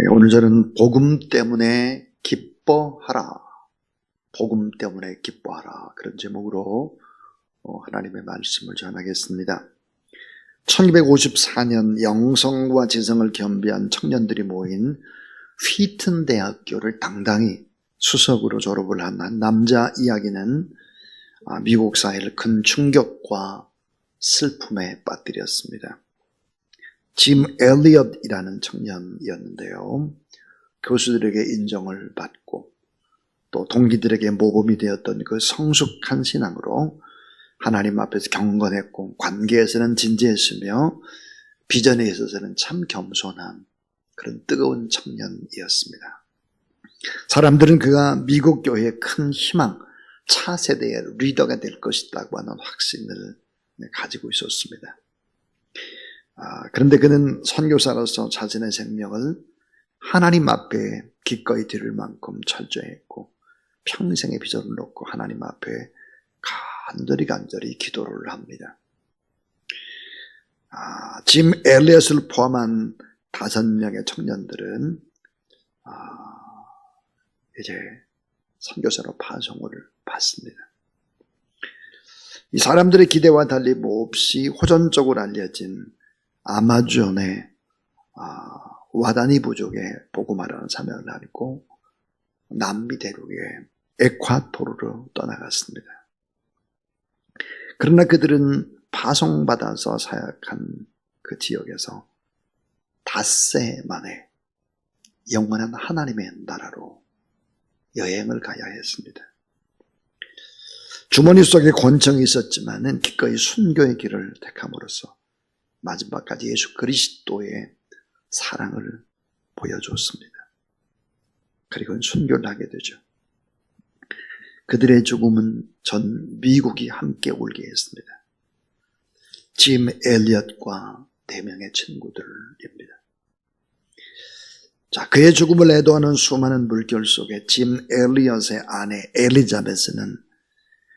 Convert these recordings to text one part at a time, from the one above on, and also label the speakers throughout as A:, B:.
A: 오늘 저는 복음 때문에 기뻐하라. 복음 때문에 기뻐하라. 그런 제목으로 하나님의 말씀을 전하겠습니다. 1254년 영성과 지성을 겸비한 청년들이 모인 휘튼 대학교를 당당히 수석으로 졸업을 한 한 남자 이야기는 미국 사회를 큰 충격과 슬픔에 빠뜨렸습니다. 짐 엘리엇이라는 청년이었는데요. 교수들에게 인정을 받고 또 동기들에게 모범이 되었던 그 성숙한 신앙으로 하나님 앞에서 경건했고 관계에서는 진지했으며 비전에 있어서는 참 겸손한 그런 뜨거운 청년이었습니다. 사람들은 그가 미국 교회의 큰 희망, 차세대의 리더가 될 것이라고 하는 확신을 가지고 있었습니다. 그런데 그는 선교사로서 자신의 생명을 하나님 앞에 기꺼이 드릴 만큼 철저했고 평생의 비전을 놓고 하나님 앞에 간절히 기도를 합니다. 짐 엘리엇을 포함한 5명의 청년들은 이제 선교사로 파송을 받습니다. 이 사람들의 기대와 달리 몹시 호전적으로 알려진 아마존의 와다니 부족에 복음하라는 사명을 안고 남미 대륙의 에콰토르로 떠나갔습니다. 그러나 그들은 파송받아서 사역한 그 지역에서 닷새 만에 영원한 하나님의 나라로 여행을 가야 했습니다. 주머니 속에 권총이 있었지만은 기꺼이 순교의 길을 택함으로써 마지막까지 예수 그리스도의 사랑을 보여줬습니다. 그리고 순교를 하게 되죠. 그들의 죽음은 전 미국이 함께 울게 했습니다. 짐 엘리엇과 4명의 친구들입니다. 자, 그의 죽음을 애도하는 수많은 물결 속에 짐 엘리엇의 아내 엘리자베스는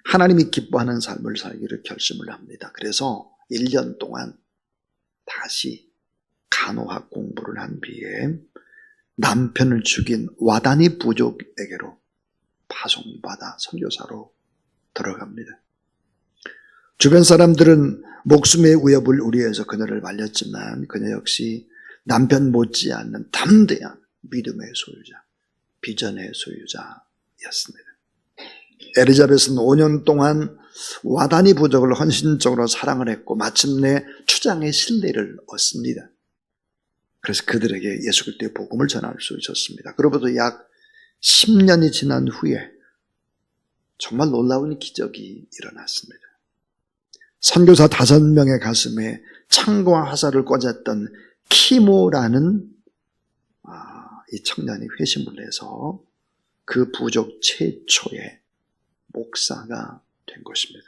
A: 하나님이 기뻐하는 삶을 살기를 결심을 합니다. 그래서 1년 동안 다시 간호학 공부를 한 뒤에 남편을 죽인 와다니 부족에게로 파송받아 선교사로 들어갑니다. 주변 사람들은 목숨의 위협을 우려해서 그녀를 말렸지만 그녀 역시 남편 못지않는 담대한 믿음의 소유자, 비전의 소유자였습니다. 엘리자베스는 5년 동안 와다니 부족을 헌신적으로 사랑을 했고 마침내 추장의 신뢰를 얻습니다. 그래서 그들에게 예수 그리스도의 복음을 전할 수 있었습니다. 그로부터 약 10년이 지난 후에 정말 놀라운 기적이 일어났습니다. 선교사 5명의 가슴에 창과 화살을 꽂았던 키모라는 이 청년이 회심을 해서 그 부족 최초의 목사가 된 것입니다.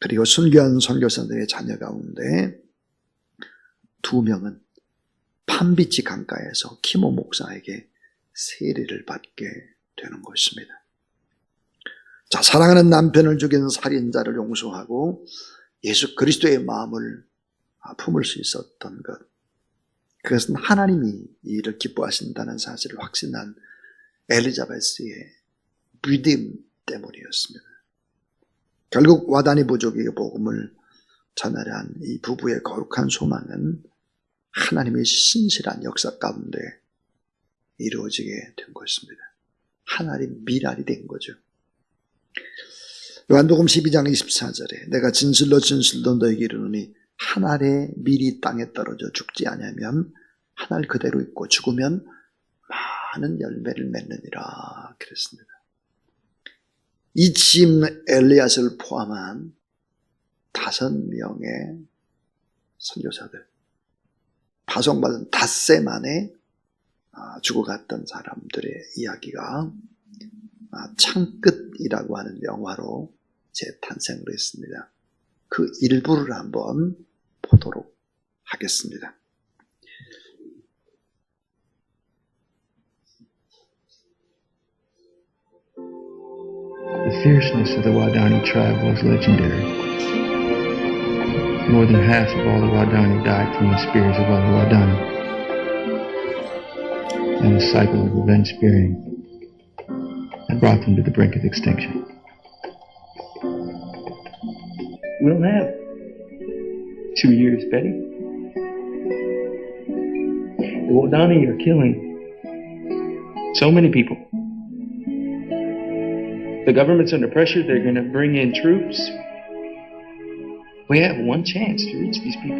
A: 그리고 순교한 선교사들의 자녀 가운데 2명은 판비치 강가에서 키모 목사에게 세례를 받게 되는 것입니다. 자, 사랑하는 남편을 죽인 살인자를 용서하고 예수 그리스도의 마음을 품을 수 있었던 것, 그것은 하나님이 이 일을 기뻐하신다는 사실을 확신한 엘리자베스의 믿음 때문이었습니다. 결국 와다니 부족에게 복음을 전하려 한 이 부부의 거룩한 소망은 하나님의 신실한 역사 가운데 이루어지게 된 것입니다. 하나님 미랄이 된 거죠. 요한복음 12장 24절에 내가 진실로 너에게 이르노니 한 알의 밀이 땅에 떨어져 죽지 아니하면 한 알 그대로 있고 죽으면 많은 열매를 맺느니라 그랬습니다. 이 짐 엘리엇을 포함한 5명의 선교사들, 파송받은 닷새 만에 죽어갔던 사람들의 이야기가 창끝이라고 하는 영화로 재탄생을 했습니다. 그 일부를 한번 보도록 하겠습니다.
B: The fierceness of the Wadani tribe was legendary. More than half of all the Wadani died from the spears of other Wadani. and the cycle of revenge spearing had brought them to the brink of extinction.
C: We don't have 2 years, Betty. The Waodani are killing so many people. The government's under pressure. They're going to bring in troops. We have one chance to reach these people.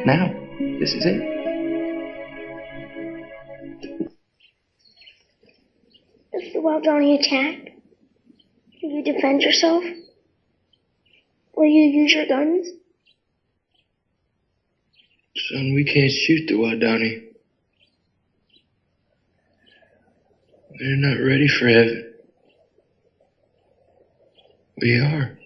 C: Now, this is it.
D: If the Waodani attack, will you defend yourself? Will you use your guns?
C: Son, we can't shoot the Waodani. They're not ready for heaven. We are.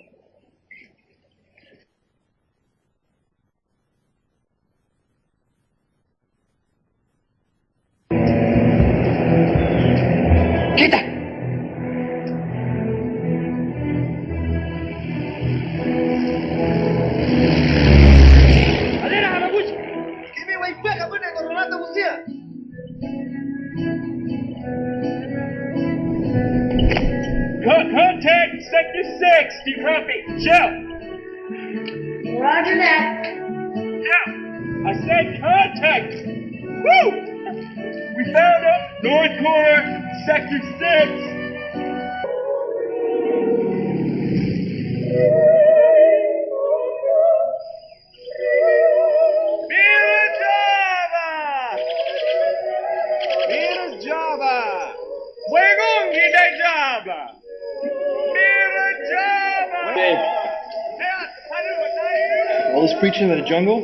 C: ¡Quieta!
E: Contact Sector 6. Do you copy? Shell.
D: Roger that.
E: Shell. I said contact. Woo! We found him. North corner, Sector 6. Mira Java! We're Java!
C: All this preaching in the jungle?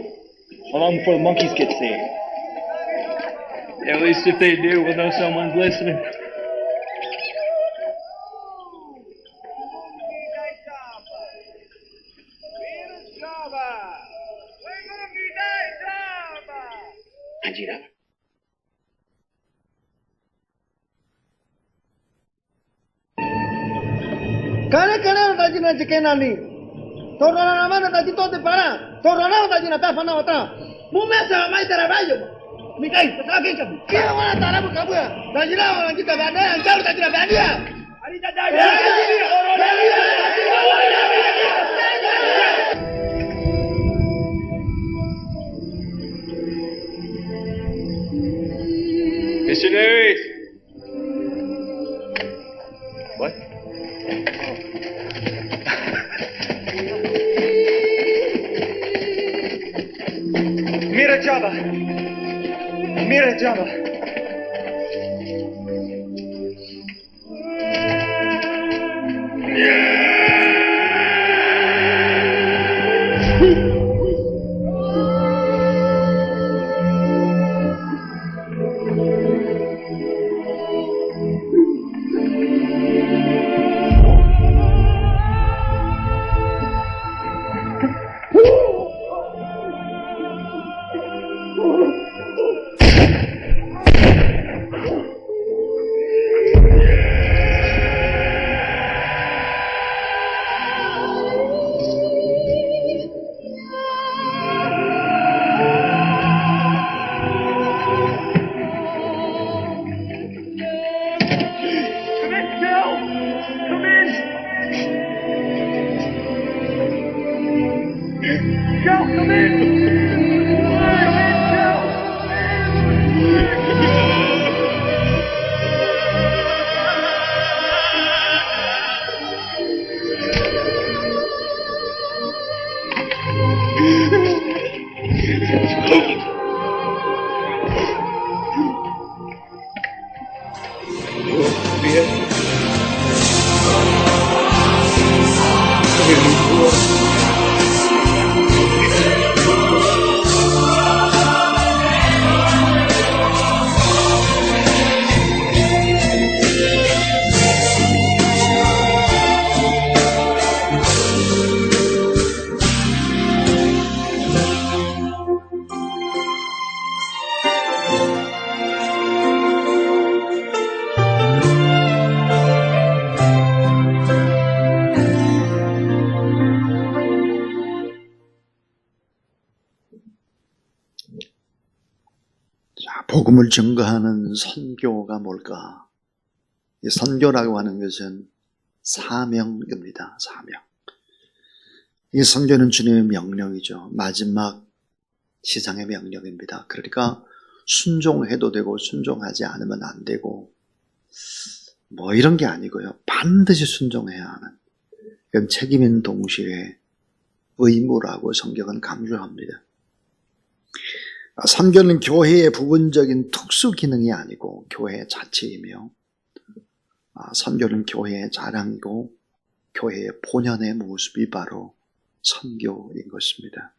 C: How long before the monkeys get saved?
E: At least if they do, we'll know someone's listening.
C: Ajira.
F: Kana kana taji na jikena ni. Torana na mana taji to te para. Torana taji na ta fana wata. Mumesa mai trabalho. Mikai, tá aqui kabu. Kira wana tarabu kabu. Taji na wana kita banda, anjalo taji na bandia. Ari taji.
E: Missionaries!
C: What?
E: Mira Java! Mira Java! Come in! Come in, Joe!
A: 복음을 증거하는 선교가 뭘까? 이 선교라고 하는 것은 사명입니다. 사명. 이 선교는 주님의 명령이죠. 마지막 시상의 명령입니다. 그러니까 순종해도 되고 순종하지 않으면 안 되고 뭐 이런 게 아니고요. 반드시 순종해야 하는 그건 책임인 동시에 의무라고 성경은 강조합니다. 선교는 교회의 부분적인 특수 기능이 아니고 교회 자체이며 선교는 교회의 자랑이고 교회의 본연의 모습이 바로 선교인 것입니다.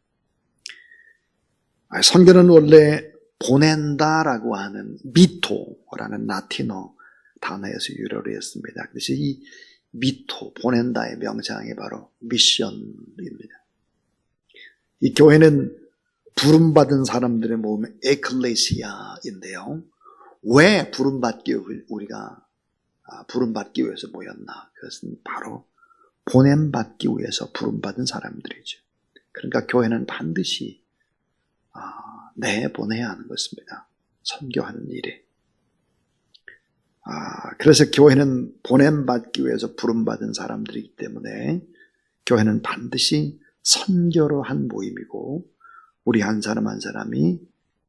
A: 선교는 원래 보낸다라고 하는 미토라는 라틴어 단어에서 유래를 했습니다. 그래서 이 미토, 보낸다의 명상이 바로 미션입니다. 이 교회는 부름받은 사람들의 모임의 에클레시아인데요. 왜 우리가 부름받기 위해서 모였나? 그것은 바로 보냄받기 위해서 부름받은 사람들이죠. 그러니까 교회는 반드시 내보내야 하는 것입니다. 선교하는 일에. 그래서 교회는 보냄받기 위해서 부름받은 사람들이기 때문에 교회는 반드시 선교로 한 모임이고 우리 한 사람 한 사람이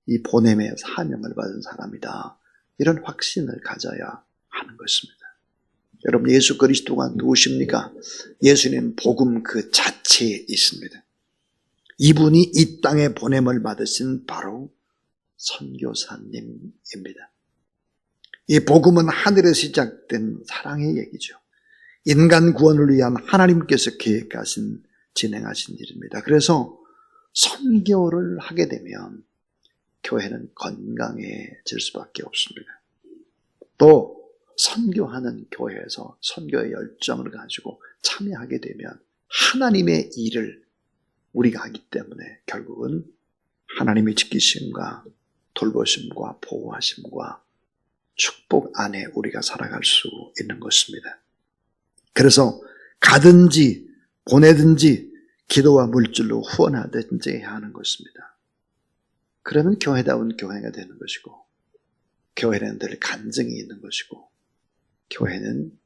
A: 이 보냄의 사명을 받은 사람이다. 이런 확신을 가져야 하는 것입니다. 여러분 예수 그리스도가 누구십니까? 예수님 복음 그 자체에 있습니다. 이분이 이 땅에 보냄을 받으신 바로 선교사님입니다. 이 복음은 하늘에서 시작된 사랑의 얘기죠. 인간 구원을 위한 하나님께서 계획하신 진행하신 일입니다. 그래서 선교를 하게 되면 교회는 건강해질 수밖에 없습니다. 또 선교하는 교회에서 선교의 열정을 가지고 참여하게 되면 하나님의 일을 우리가 하기 때문에 결국은 하나님의 지키심과 돌보심과 보호하심과 축복 안에 우리가 살아갈 수 있는 것입니다. 그래서 가든지 보내든지 기도와 물질로 후원하든지 해야 하는 것입니다. 그러면 교회다운 교회가 되는 것이고 교회는 늘 간증이 있는 것이고 교회는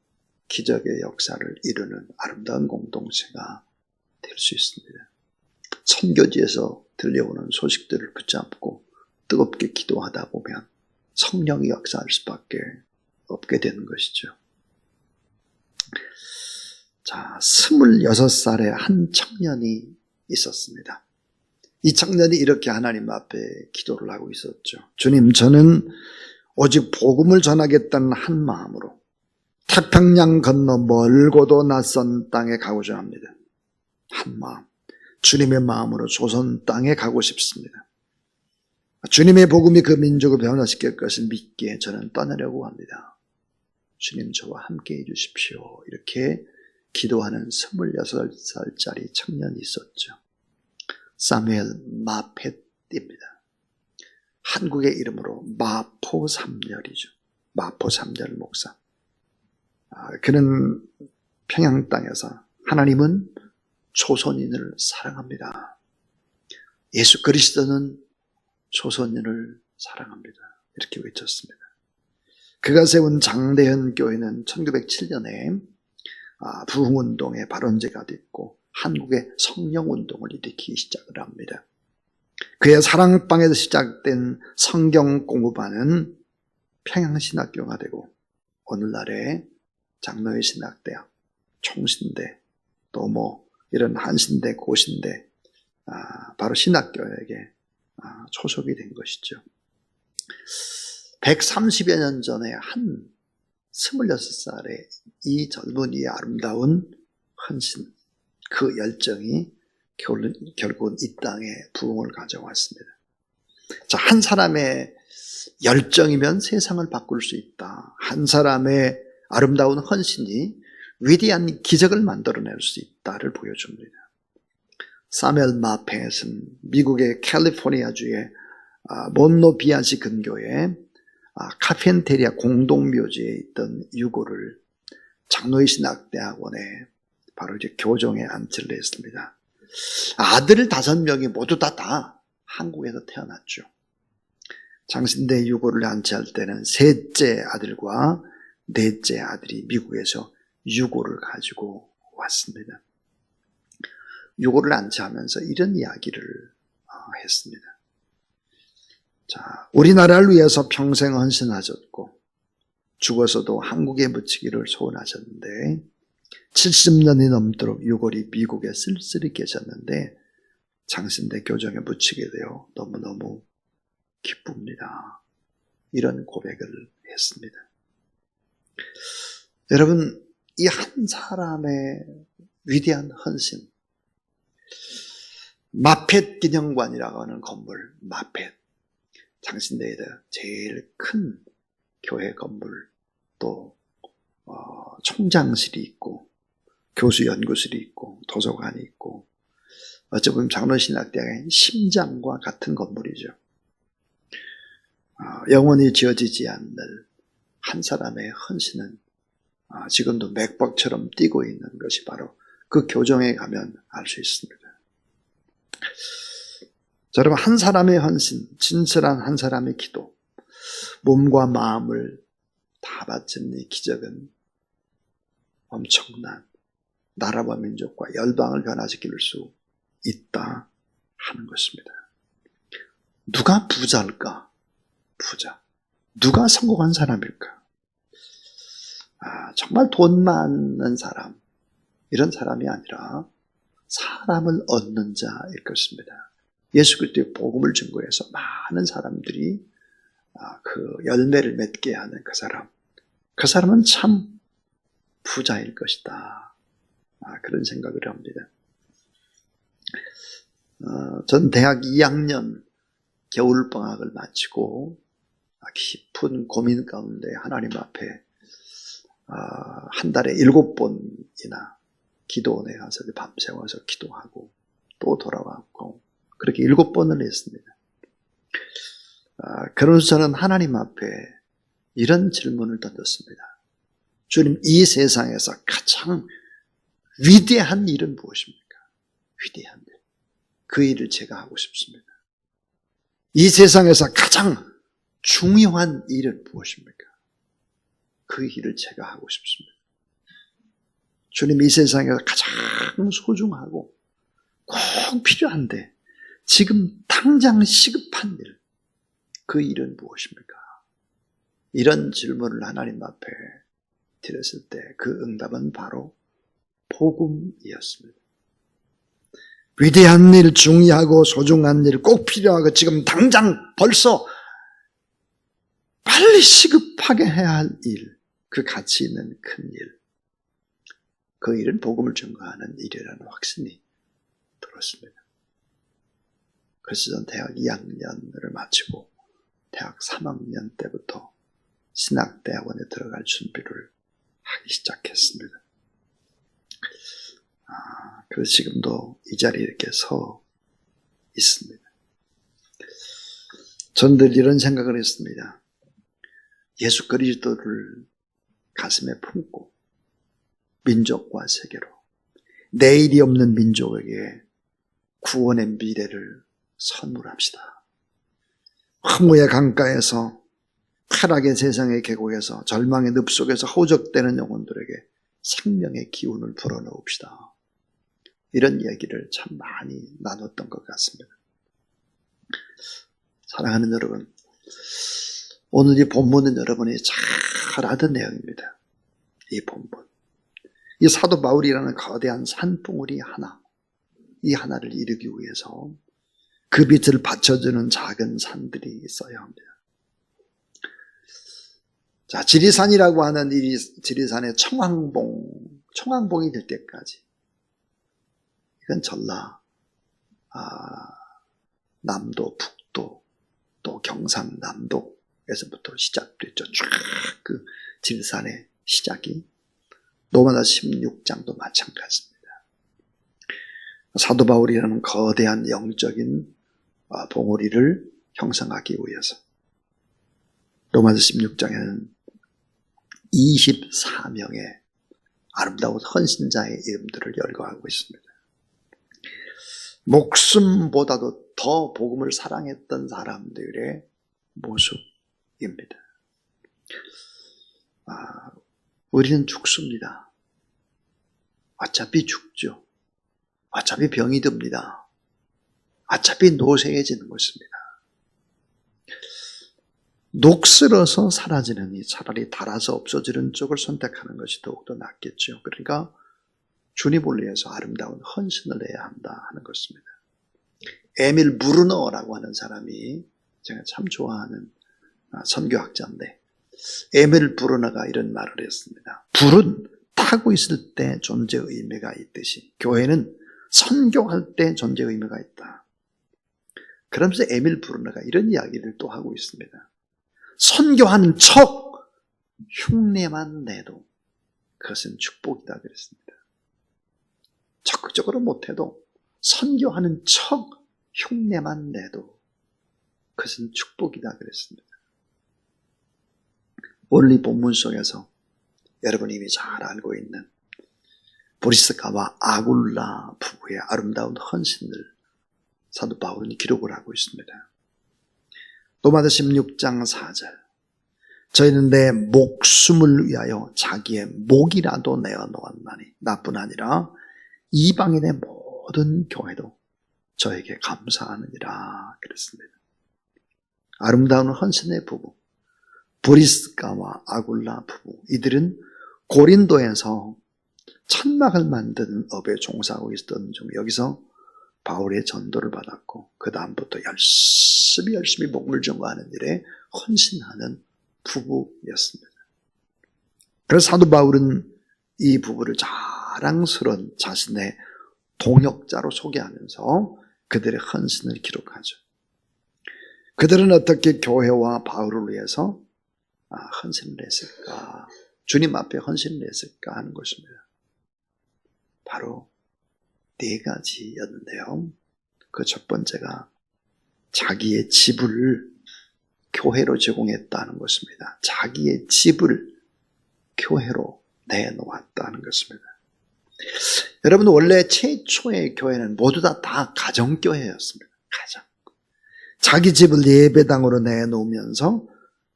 A: 기적의 역사를 이루는 아름다운 공동체가 될 수 있습니다. 선교지에서 들려오는 소식들을 붙잡고 뜨겁게 기도하다 보면 성령이 역사할 수밖에 없게 되는 것이죠. 자, 26살의 한 청년이 있었습니다. 이 청년이 이렇게 하나님 앞에 기도를 하고 있었죠. 주님, 저는 오직 복음을 전하겠다는 한 마음으로 태평양 건너 멀고도 낯선 땅에 가고자 합니다. 한 마음, 주님의 마음으로 조선 땅에 가고 싶습니다. 주님의 복음이 그 민족을 변화시킬 것을 믿기에 저는 떠나려고 합니다. 주님 저와 함께 해주십시오. 이렇게 기도하는 26살짜리 청년이 있었죠. 사무엘 마펫입니다. 한국의 이름으로 마포 삼렬이죠. 마포 삼렬 목사. 그는 평양 땅에서 하나님은 조선인을 사랑합니다. 예수 그리스도는 조선인을 사랑합니다. 이렇게 외쳤습니다. 그가 세운 장대현 교회는 1907년에 부흥운동의 발원제가 됐고 한국의 성령운동을 일으키기 시작을 합니다. 그의 사랑방에서 시작된 성경 공부반은 평양신학교가 되고 오늘날의 장로의 신학대학, 총신대, 또 뭐 이런 한신대, 고신대 바로 신학교에게 소속이 된 것이죠. 130여 년 전에 한 26살의 이 젊은이의 아름다운 헌신, 그 열정이 결국은 이 땅에 부흥을 가져왔습니다. 자, 한 사람의 열정이면 세상을 바꿀 수 있다. 한 사람의 아름다운 헌신이 위대한 기적을 만들어낼 수 있다를 보여줍니다. 사무엘 마펫은 미국의 캘리포니아주의 몬노비아시 근교에 카펜테리아 공동묘지에 있던 유고를 장로의 신학대학원에 바로 이제 교정에 안치를 했습니다. 아들 5명이 모두 다 한국에서 태어났죠. 장신대 유고를 안치할 때는 셋째 아들과 넷째 아들이 미국에서 유고를 가지고 왔습니다. 유고를 안치하면서 이런 이야기를 했습니다. 자, 우리나라를 위해서 평생 헌신하셨고 죽어서도 한국에 묻히기를 소원하셨는데 70년이 넘도록 유골이 미국에 쓸쓸히 계셨는데 장신대 교정에 묻히게 되어 너무너무 기쁩니다. 이런 고백을 했습니다. 여러분, 이 한 사람의 위대한 헌신, 마펫 기념관이라고 하는 건물, 마펫, 장신대에 제일 큰 교회 건물, 또 총장실이 있고 교수 연구실이 있고 도서관이 있고 어찌 보면 장로신학대학의 심장과 같은 건물이죠. 영원히 지어지지 않는 한 사람의 헌신은 지금도 맥박처럼 뛰고 있는 것이 바로 그 교정에 가면 알 수 있습니다. 자, 여러분, 한 사람의 헌신, 진실한 한 사람의 기도, 몸과 마음을 다 바친 이 기적은 엄청난 나라와 민족과 열방을 변화시킬 수 있다 하는 것입니다. 누가 부자일까? 부자. 누가 성공한 사람일까? 정말 돈 많은 사람, 이런 사람이 아니라 사람을 얻는 자일 것입니다. 예수 그리스도의 복음을 증거해서 많은 사람들이 그 열매를 맺게 하는 그 사람은 참 부자일 것이다. 그런 생각을 합니다. 전 대학 2학년 겨울방학을 마치고 깊은 고민 가운데 하나님 앞에 한 달에 7번이나 기도원에 가서 밤새워서 기도하고 또 돌아왔고 그렇게 7번을 했습니다. 그러면서 저는 하나님 앞에 이런 질문을 던졌습니다. 주님, 이 세상에서 가장 위대한 일은 무엇입니까? 위대한 일. 그 일을 제가 하고 싶습니다. 이 세상에서 가장 중요한 일은 무엇입니까? 그 일을 제가 하고 싶습니다. 주님, 이 세상에서 가장 소중하고 꼭 필요한데 지금 당장 시급한 일, 그 일은 무엇입니까? 이런 질문을 하나님 앞에 드렸을 때 그 응답은 바로 복음이었습니다. 위대한 일, 중요하고 소중한 일, 꼭 필요하고 지금 당장 벌써 빨리 시급하게 해야 할 일, 그 가치 있는 큰 일, 그 일은 복음을 증거하는 일이라는 확신이 들었습니다. 그래서 전 대학 2학년을 마치고 대학 3학년 때부터 신학대학원에 들어갈 준비를 하기 시작했습니다. 그래서 지금도 이 자리에 이렇게 서 있습니다. 전 늘 이런 생각을 했습니다. 예수 그리스도를 가슴에 품고 민족과 세계로 내일이 없는 민족에게 구원의 미래를 선물합시다. 허무의 강가에서 타락의 세상의 계곡에서 절망의 늪 속에서 허우적대는 영혼들에게 생명의 기운을 불어넣읍시다. 이런 이야기를 참 많이 나눴던 것 같습니다. 사랑하는 여러분, 오늘 이 본문은 여러분이 잘 아는 내용입니다. 이 본문. 이 사도 바울이라는 거대한 산봉우리 하나, 이 하나를 이루기 위해서 그 빛을 받쳐주는 작은 산들이 있어야 합니다. 자, 지리산이라고 하는 이 지리산의 청황봉이 될 때까지, 이건 전라, 남도, 북도, 또 경상남도에서부터 시작됐죠. 쫙 그 지리산의 시작이 로마서 16장도 마찬가지입니다. 사도 바울이라는 거대한 영적인 봉우리를 형성하기 위해서 로마서 16장에는 24명의 아름다운 헌신자의 이름들을 열거하고 있습니다. 목숨보다도 더 복음을 사랑했던 사람들의 모습입니다. 우리는 죽습니다. 어차피 죽죠. 어차피 병이 듭니다. 어차피 노쇠해지는 것입니다. 녹슬어서 사라지느니 차라리 닳아서 없어지는 쪽을 선택하는 것이 더욱더 낫겠죠. 그러니까 주님을 위해서 아름다운 헌신을 해야 한다 하는 것입니다. 에밀 브루너라고 하는 사람이 제가 참 좋아하는 선교학자인데, 에밀 브루너가 이런 말을 했습니다. 불은 타고 있을 때 존재 의미가 있듯이 교회는 선교할 때 존재 의미가 있다. 그러면서 에밀 브루너가 이런 이야기를 또 하고 있습니다. 선교하는 척 흉내만 내도 그것은 축복이다 그랬습니다. 적극적으로 못해도 선교하는 척 흉내만 내도 그것은 축복이다 그랬습니다. 오늘 이 본문 속에서 여러분이 이미 잘 알고 있는 브리스가와 아굴라 부부의 아름다운 헌신을 사도 바울은 기록을 하고 있습니다. 로마서 16장 4절, 저희는 내 목숨을 위하여 자기의 목이라도 내어놓았나니 나뿐 아니라 이방인의 모든 교회도 저에게 감사하느니라 그랬습니다. 아름다운 헌신의 부부 브리스가와 아굴라 부부, 이들은 고린도에서 천막을 만드는 업에 종사하고 있었던 중 여기서 바울의 전도를 받았고 그 다음부터 열심히 목물 전거하는 일에 헌신하는 부부였습니다. 그래서 사도 바울은 이 부부를 자랑스러운 자신의 동역자로 소개하면서 그들의 헌신을 기록하죠. 그들은 어떻게 교회와 바울을 위해서 헌신을 했을까? 주님 앞에 헌신을 했을까 하는 것입니다. 바로 네 가지였는데요. 그 첫 번째가 자기의 집을 교회로 제공했다는 것입니다. 자기의 집을 교회로 내놓았다는 것입니다. 여러분, 원래 최초의 교회는 모두 다 가정교회였습니다. 가정. 자기 집을 예배당으로 내놓으면서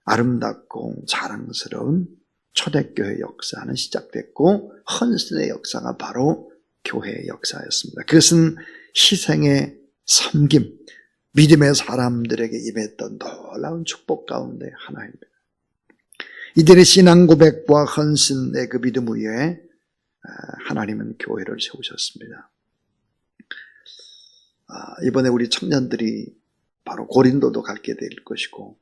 A: 아름답고 자랑스러운 초대교회 역사는 시작됐고 헌신의 역사가 바로 교회의 역사였습니다. 그것은 희생의 섬김, 믿음의 사람들에게 임했던 놀라운 축복 가운데 하나입니다. 이들의 신앙 고백과 헌신의 그 믿음 위에 하나님은 교회를 세우셨습니다. 이번에 우리 청년들이 바로 고린도도 가게 될 것이고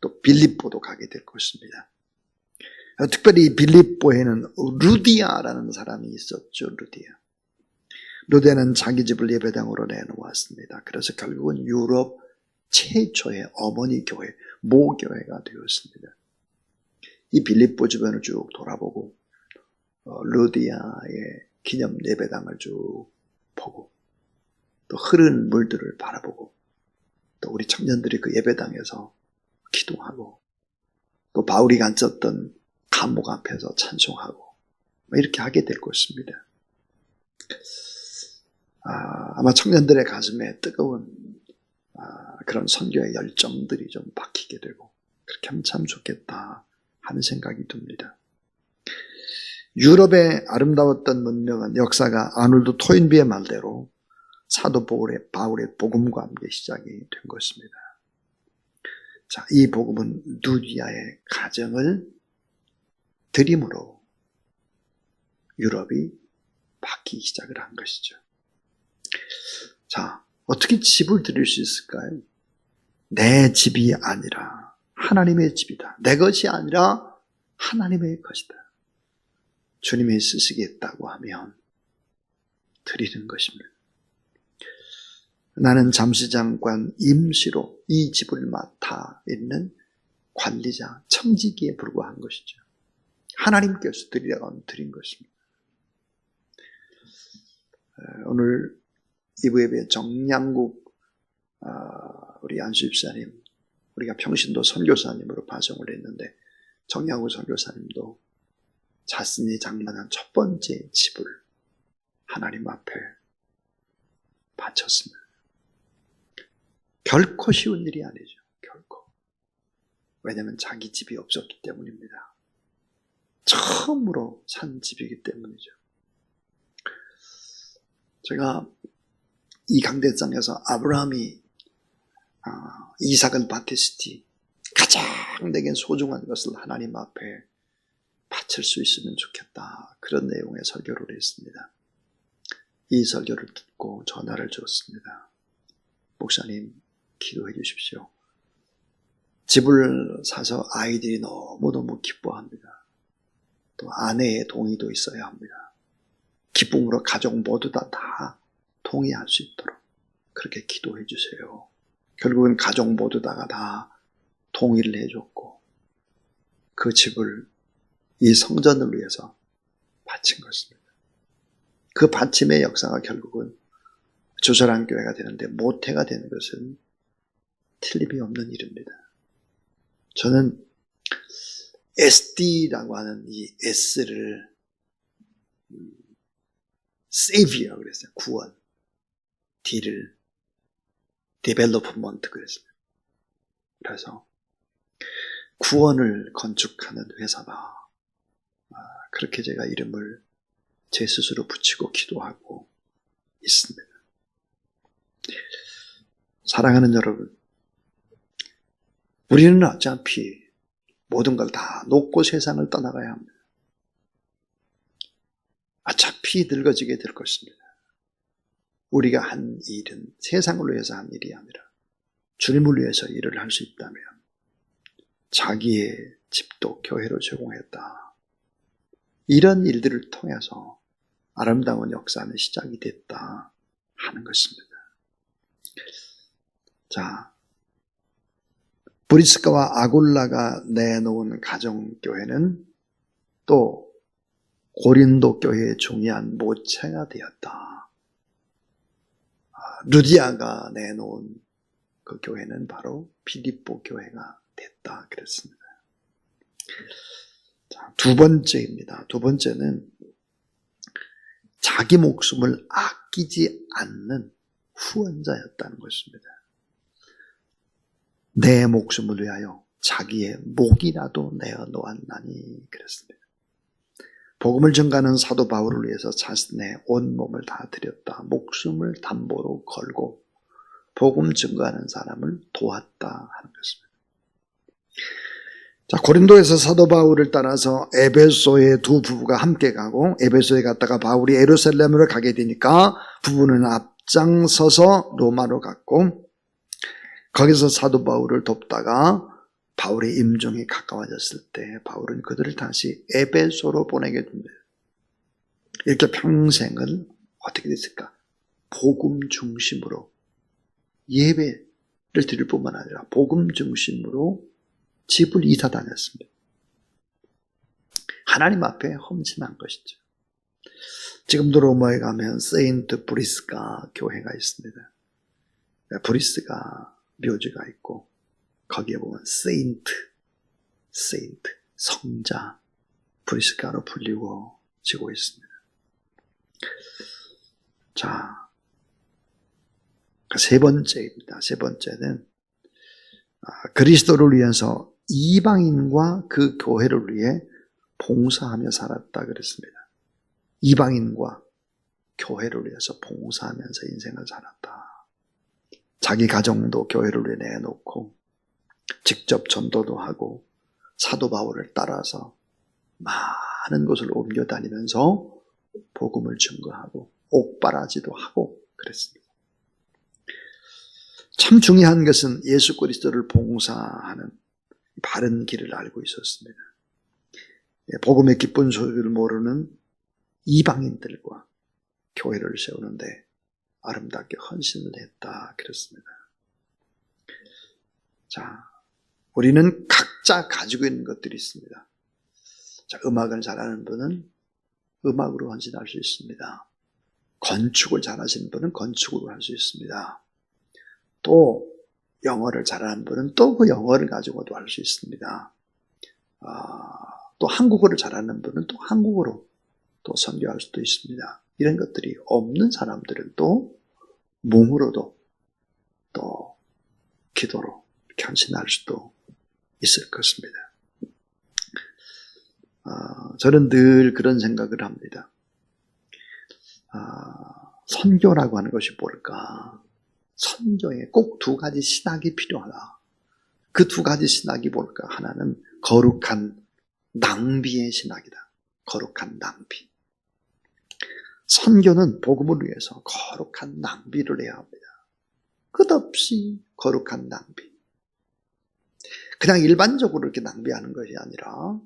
A: 또 빌립보도 가게 될 것입니다. 특별히 빌립보에는 루디아라는 사람이 있었죠. 루디아는 자기 집을 예배당으로 내놓았습니다. 그래서 결국은 유럽 최초의 어머니 교회, 모교회가 되었습니다. 이 빌립보 주변을 쭉 돌아보고 루디아의 기념 예배당을 쭉 보고 또 흐르는 물들을 바라보고 또 우리 청년들이 그 예배당에서 기도하고 또 바울이 앉았던 감옥 앞에서 찬송하고 이렇게 하게 될 것입니다. 아마 청년들의 가슴에 뜨거운 그런 선교의 열정들이 좀 박히게 되고 그렇게 하면 참 좋겠다 하는 생각이 듭니다. 유럽의 아름다웠던 문명은 역사가 아놀드 토인비의 말대로 사도 바울의 복음과 함께 시작이 된 것입니다. 자, 이 복음은 루디아의 가정을 드림으로 유럽이 바뀌기 시작을 한 것이죠. 자, 어떻게 집을 드릴 수 있을까요? 내 집이 아니라 하나님의 집이다. 내 것이 아니라 하나님의 것이다. 주님이 쓰시겠다고 하면 드리는 것입니다. 나는 잠시 잠깐 임시로 이 집을 맡아 있는 관리자, 청지기에 불과한 것이죠. 하나님께서 드리라고 하면 드린 것입니다. 오늘 2부 예배 정량국 우리 안수 집사님, 우리가 평신도 선교사님으로 파송을 했는데 정량국 선교사님도 자신이 장만한 첫 번째 집을 하나님 앞에 바쳤습니다. 결코 쉬운 일이 아니죠. 결코. 왜냐하면 자기 집이 없었기 때문입니다. 처음으로 산 집이기 때문이죠. 제가 이 강대상에서 아브라함이 이삭을 바티스티 가장 내겐 소중한 것을 하나님 앞에 바칠 수 있으면 좋겠다. 그런 내용의 설교를 했습니다. 이 설교를 듣고 전화를 줬습니다. 목사님 기도해 주십시오. 집을 사서 아이들이 너무너무 기뻐합니다. 또 아내의 동의도 있어야 합니다. 기쁨으로 가족 모두 다 동의할 수 있도록 그렇게 기도해 주세요. 결국은 가족 모두 다 동의를 해줬고 그 집을 이 성전을 위해서 바친 것입니다. 그 바침의 역사가 결국은 조선한 교회가 되는데 모태가 되는 것은 틀림이 없는 일입니다. 저는 SD라고 하는 이 S를 Savior 그랬어요. 구원. D를 Development 그랬습니다. 그래서 구원을 건축하는 회사다. 그렇게 제가 이름을 제 스스로 붙이고 기도하고 있습니다. 사랑하는 여러분, 우리는 어차피 모든 걸 다 놓고 세상을 떠나가야 합니다. 어차피 늙어지게 될 것입니다. 우리가 한 일은 세상을 위해서 한 일이 아니라 주님을 위해서 일을 할 수 있다면 자기의 집도 교회로 제공했다. 이런 일들을 통해서 아름다운 역사는 시작이 됐다 하는 것입니다. 자, 브리스가와 아굴라가 내놓은 가정교회는 또 고린도 교회의 중요한 모체가 되었다. 루디아가 내놓은 그 교회는 바로 빌립보 교회가 됐다 그랬습니다. 자, 두 번째입니다. 두 번째는 자기 목숨을 아끼지 않는 후원자였다는 것입니다. 내 목숨을 위하여 자기의 목이라도 내어 놓았나니 그랬습니다. 복음을 전가하는 사도 바울을 위해서 자신의 온몸을 다 드렸다. 목숨을 담보로 걸고 복음 전가하는 사람을 도왔다 하는 것입니다. 자, 고린도에서 사도 바울을 따라서 에베소의 두 부부가 함께 가고 에베소에 갔다가 바울이 예루살렘으로 가게 되니까 부부는 앞장서서 로마로 갔고 거기서 사도 바울을 돕다가 바울의 임종이 가까워졌을 때 바울은 그들을 다시 에베소로 보내게 됩니다. 이렇게 평생을 어떻게 됐을까? 복음 중심으로 예배를 드릴 뿐만 아니라 복음 중심으로 집을 이사 다녔습니다. 하나님 앞에 헌신한 것이죠. 지금도 로마에 가면 세인트 브리스가 교회가 있습니다. 브리스가 묘지가 있고 거기에 보면 세인트, 성자, 브리스가로 불리워지고 있습니다. 자, 세 번째입니다. 세 번째는 그리스도를 위해서 이방인과 그 교회를 위해 봉사하며 살았다 그랬습니다. 이방인과 교회를 위해서 봉사하면서 인생을 살았다. 자기 가정도 교회를 위해 내놓고 직접 전도도 하고 사도 바울을 따라서 많은 곳을 옮겨 다니면서 복음을 증거하고 옥바라지도 하고 그랬습니다. 참 중요한 것은 예수 그리스도를 봉사하는 바른 길을 알고 있었습니다. 복음의 기쁜 소식을 모르는 이방인들과 교회를 세우는데 아름답게 헌신을 했다 그랬습니다. 자, 우리는 각자 가지고 있는 것들이 있습니다. 자, 음악을 잘하는 분은 음악으로 헌신할 수 있습니다. 건축을 잘하시는 분은 건축으로 할 수 있습니다. 또 영어를 잘하는 분은 또 그 영어를 가지고도 할 수 있습니다. 또 한국어를 잘하는 분은 또 한국어로 또 선교할 수도 있습니다. 이런 것들이 없는 사람들은 또 몸으로도 또 기도로 헌신할 수도 있을 것입니다. 저는 늘 그런 생각을 합니다. 선교라고 하는 것이 뭘까? 선교에 꼭 두 가지 신학이 필요하다. 그 두 가지 신학이 뭘까? 하나는 거룩한 낭비의 신학이다. 거룩한 낭비. 선교는 복음을 위해서 거룩한 낭비를 해야 합니다. 끝없이 거룩한 낭비. 그냥 일반적으로 이렇게 낭비하는 것이 아니라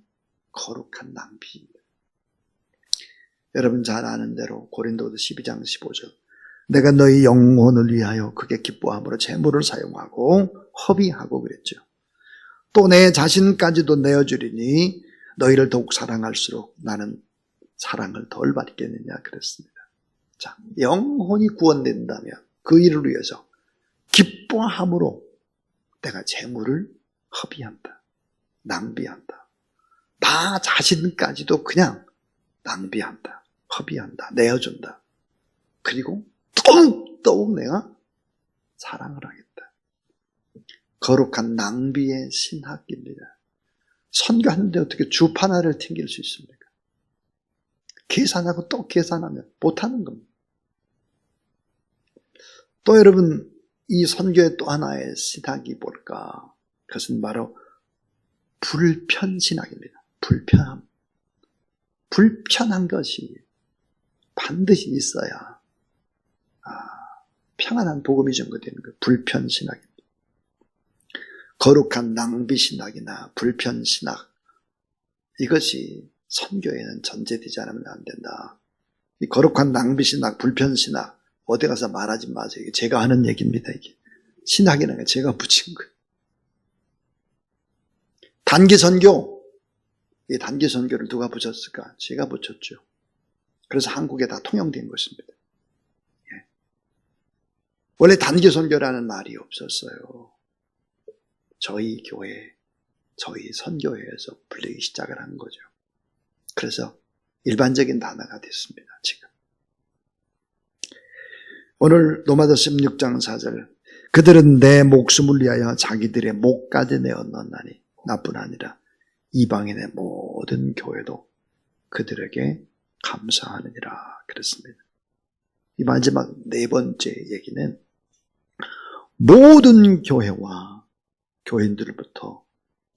A: 거룩한 낭비. 여러분 잘 아는 대로 고린도서 12장 15절. 내가 너희 영혼을 위하여 크게 기뻐함으로 재물을 사용하고 허비하고 그랬죠. 또 내 자신까지도 내어주리니 너희를 더욱 사랑할수록 나는 사랑을 덜 받겠느냐 그랬습니다. 자, 영혼이 구원된다면 그 일을 위해서 기뻐함으로 내가 재물을 허비한다. 낭비한다. 나 자신까지도 그냥 낭비한다. 허비한다. 내어준다. 그리고 더욱 내가 사랑을 하겠다. 거룩한 낭비의 신학입니다. 선교하는데 어떻게 주판 하나를 튕길 수 있습니까? 계산하고 또 계산하면 못하는 겁니다. 또 여러분, 이 선교의 또 하나의 신학이 뭘까? 그것은 바로 불편신학입니다. 불편함. 불편한 것이 반드시 있어야 평안한 복음이 전거되는 거예요. 불편신학입니다. 거룩한 낭비신학이나 불편신학, 이것이 선교에는 전제되지 않으면 안 된다. 이 거룩한 낭비신학, 불편신학 어디 가서 말하지 마세요. 이게 제가 하는 얘기입니다. 이게 신학이라는 게 제가 붙인 거예요. 단기선교, 이 단기선교를 누가 붙였을까? 제가 붙였죠. 그래서 한국에 다 통용된 것입니다. 예. 원래 단기선교라는 말이 없었어요. 저희 교회, 저희 선교회에서 불리기 시작을 한 거죠. 그래서 일반적인 단어가 됐습니다. 지금 오늘 로마서 16장 4절, 그들은 내 목숨을 위하여 자기들의 목까지 내어놓나니 나뿐 아니라 이방인의 모든 교회도 그들에게 감사하느니라 그랬습니다. 이 마지막 네 번째 얘기는 모든 교회와 교인들로부터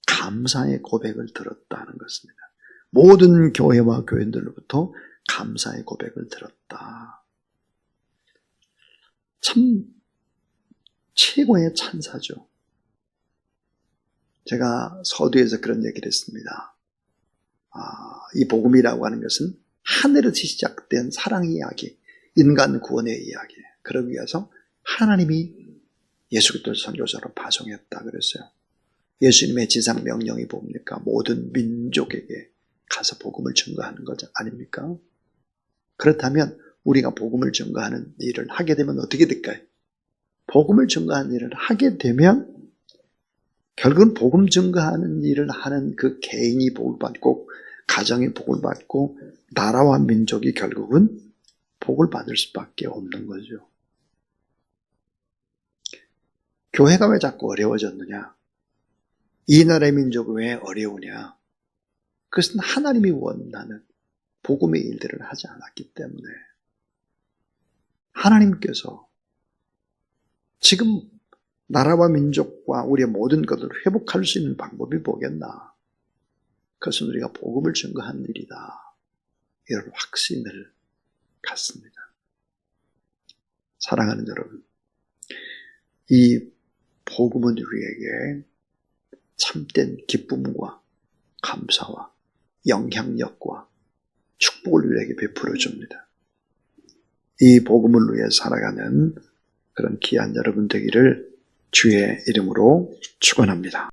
A: 감사의 고백을 들었다는 것입니다. 모든 교회와 교인들로부터 감사의 고백을 들었다. 참 최고의 찬사죠. 제가 서두에서 그런 얘기를 했습니다. 이 복음이라고 하는 것은 하늘에서 시작된 사랑의 이야기, 인간 구원의 이야기예요. 그러기 위해서 하나님이 예수 그리스도를 선교사로 파송했다 그랬어요. 예수님의 지상 명령이 뭡니까? 모든 민족에게 가서 복음을 증거하는 것 아닙니까? 그렇다면 우리가 복음을 증거하는 일을 하게 되면 어떻게 될까요? 복음을 증거하는 일을 하게 되면 결국은 복음 증거하는 일을 하는 그 개인이 복을 받고 가정이 복을 받고 나라와 민족이 결국은 복을 받을 수밖에 없는 거죠. 교회가 왜 자꾸 어려워졌느냐? 이 나라의 민족이 왜 어려우냐? 그것은 하나님이 원하는 복음의 일들을 하지 않았기 때문에 하나님께서 지금 나라와 민족과 우리의 모든 것을 회복할 수 있는 방법이 뭐겠나? 그것은 우리가 복음을 증거하는 일이다. 이런 확신을 갖습니다. 사랑하는 여러분, 이 복음은 우리에게 참된 기쁨과 감사와 영향력과 축복을 우리에게 베풀어 줍니다. 이 복음을 위해 살아가는 그런 귀한 여러분 되기를 주의 이름으로 축원합니다.